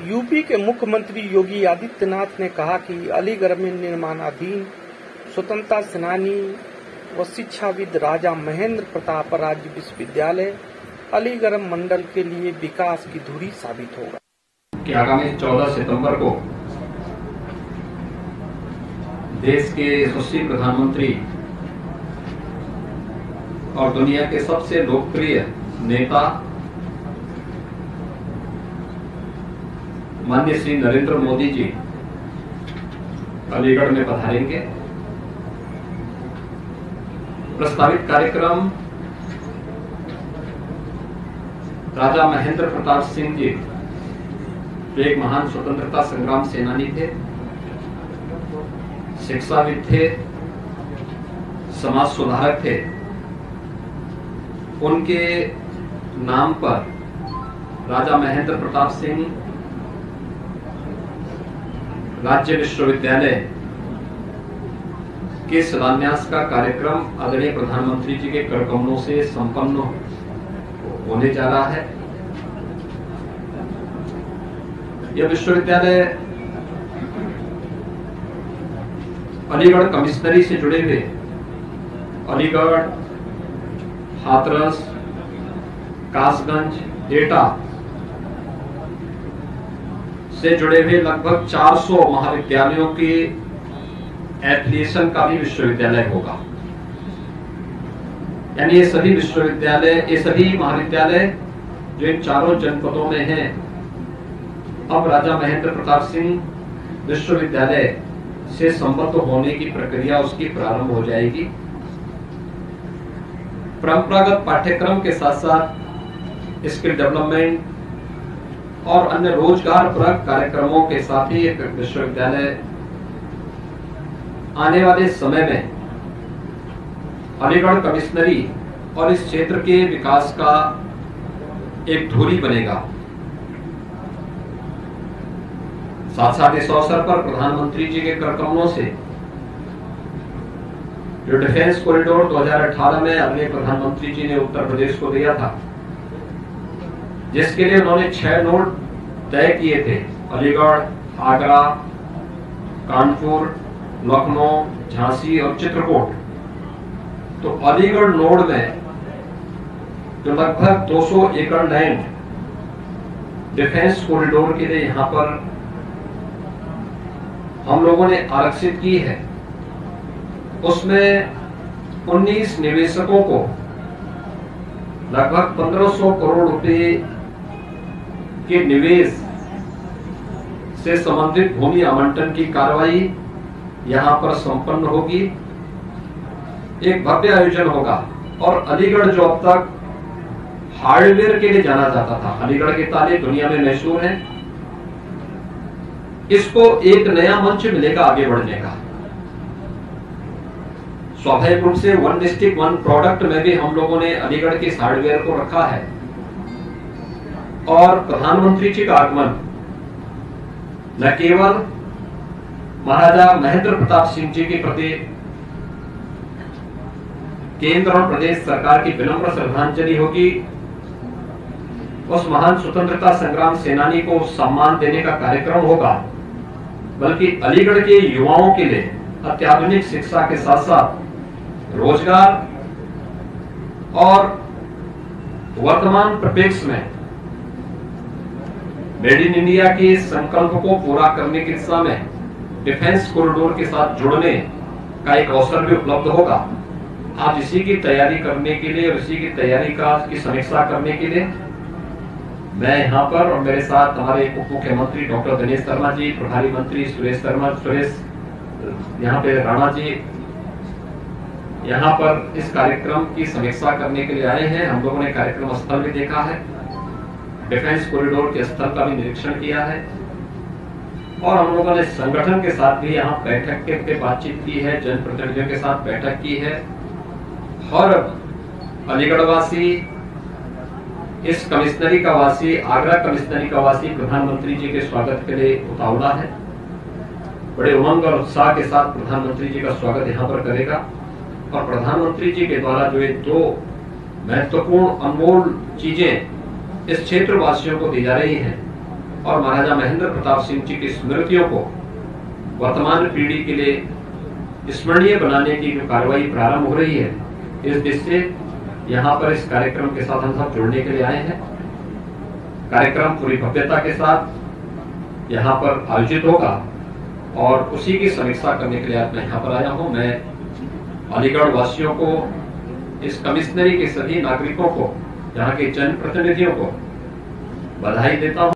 UP के मुख्यमंत्री योगी आदित्यनाथ ने कहा कि अलीगढ़ में निर्माणाधीन स्वतंत्रता सेनानी व शिक्षाविद राजा महेंद्र प्रताप राज्य विश्वविद्यालय अलीगढ़ मंडल के लिए विकास की धुरी साबित होगा कि आगामी 14 सितंबर को देश के यशस्वी प्रधानमंत्री और दुनिया के सबसे लोकप्रिय नेता माननीय श्री नरेंद्र मोदी जी अलीगढ़ में पधारेंगे। प्रस्तावित कार्यक्रम राजा महेंद्र प्रताप सिंह जी जो एक महान स्वतंत्रता संग्राम सेनानी थे, शिक्षाविद थे, समाज सुधारक थे, उनके नाम पर राजा महेंद्र प्रताप सिंह राज्य विश्वविद्यालय के शिलान्यास का कार्यक्रम आदरणीय प्रधानमंत्री जी के कर कमलों से संपन्न होने जा रहा है। यह विश्वविद्यालय अलीगढ़ कमिश्नरी से जुड़े हुए अलीगढ़, हाथरस, कासगंज, एटा से जुड़े हुए लगभग 400 महाविद्यालयों के एफिलिएशन का भी विश्वविद्यालय होगा। यानी ये सभी विश्वविद्यालय, ये सभी महाविद्यालय जो इन चारों जनपदों में हैं, अब राजा महेंद्र प्रताप सिंह विश्वविद्यालय से संबद्ध होने की प्रक्रिया उसकी प्रारंभ हो जाएगी। परंपरागत पाठ्यक्रम के साथ साथ स्किल डेवलपमेंट और अन्य रोजगार परक कार्यक्रमों के साथ ही एक विश्वविद्यालय आने वाले समय में अलीगढ़ कमिश्नरी और इस क्षेत्र के विकास का एक धुरी बनेगा। साथ साथ इस अवसर पर प्रधानमंत्री जी के कर कमलों से जो डिफेंस कॉरिडोर 2018 में आदरणीय प्रधानमंत्री जी ने उत्तर प्रदेश को दिया था, जिसके लिए उन्होंने 6 नोड तय किए थे, अलीगढ़, आगरा, कानपुर, लखनऊ, झांसी और चित्रकूट। तो अलीगढ़ नोड में जो लगभग 200 एकड़ लैंड डिफेंस कॉरिडोर के लिए यहां पर हम लोगों ने आरक्षित की है, उसमें 19 निवेशकों को लगभग 1500 करोड़ रुपए के निवेश से संबंधित भूमि आवंटन की कार्रवाई यहां पर संपन्न होगी। एक भव्य आयोजन होगा और अलीगढ़ जो अब तक हार्डवेयर के लिए जाना जाता था, अलीगढ़ के ताले दुनिया में मशहूर हैं, इसको एक नया मंच मिलेगा आगे बढ़ने का। स्वाभाविक रूप से 1 डिस्ट्रिक्ट 1 प्रोडक्ट में भी हम लोगों ने अलीगढ़ के हार्डवेयर को रखा है और प्रधानमंत्री जी का आगमन न केवल महाराजा महेंद्र प्रताप सिंह जी के प्रति केंद्र और प्रदेश सरकार की विनम्र श्रद्धांजलि होगी, उस महान स्वतंत्रता संग्राम सेनानी को सम्मान देने का कार्यक्रम होगा, बल्कि अलीगढ़ के युवाओं के लिए अत्याधुनिक शिक्षा के साथ साथ रोजगार और वर्तमान परिप्रेक्ष्य में मेड इन इंडिया के संकल्प को पूरा करने की दिशा में डिफेंस कॉरिडोर के साथ जुड़ने का एक अवसर भी उपलब्ध होगा। आज इसी की तैयारी करने के लिए और इसी की तैयारी की समीक्षा करने के लिए मैं यहाँ पर और मेरे साथ हमारे उप मुख्यमंत्री डॉक्टर दिनेश शर्मा जी, प्रभारी मंत्री सुरेश यहाँ पे राणा जी यहाँ पर इस कार्यक्रम की समीक्षा करने के लिए आए हैं। हम लोगों ने कार्यक्रम स्थल भी देखा है, डिफेंस कॉरिडोर के स्थल का भी निरीक्षण किया है और हम लोगों ने संगठन के साथ भी यहाँ बैठक के बातचीत की है, जनप्रतिनिधियों के साथ बैठक की है और अलीगढ़ वासी, इस कमिश्नरी का वासी, आगरा कमिश्नरी का वासी प्रधानमंत्री जी के स्वागत के लिए उतावला है। बड़े उमंग और उत्साह के साथ प्रधानमंत्री जी का स्वागत यहाँ पर करेगा और प्रधानमंत्री जी के द्वारा जो ये 2 महत्वपूर्ण अनमोल चीजें इस क्षेत्र वासियों को दी जा रही हैं, और महाराजा महेंद्र प्रताप सिंह जी की स्मृतियों को वर्तमान पीढ़ी के लिए स्मरणीय बनाने की जो कार्रवाई प्रारंभ हो रही है, इस दृष्टि से यहाँ पर इस कार्यक्रम के साथ हम सब जुड़ने के लिए आए हैं। कार्यक्रम पूरी भव्यता के साथ यहाँ पर आयोजित होगा और उसी की समीक्षा करने के लिए आज मैं यहाँ पर आया हूँ। मैं अलीगढ़ वासियों को, इस कमिश्नरी के सभी नागरिकों को, यहाँ के जनप्रतिनिधियों को बधाई देता हूँ।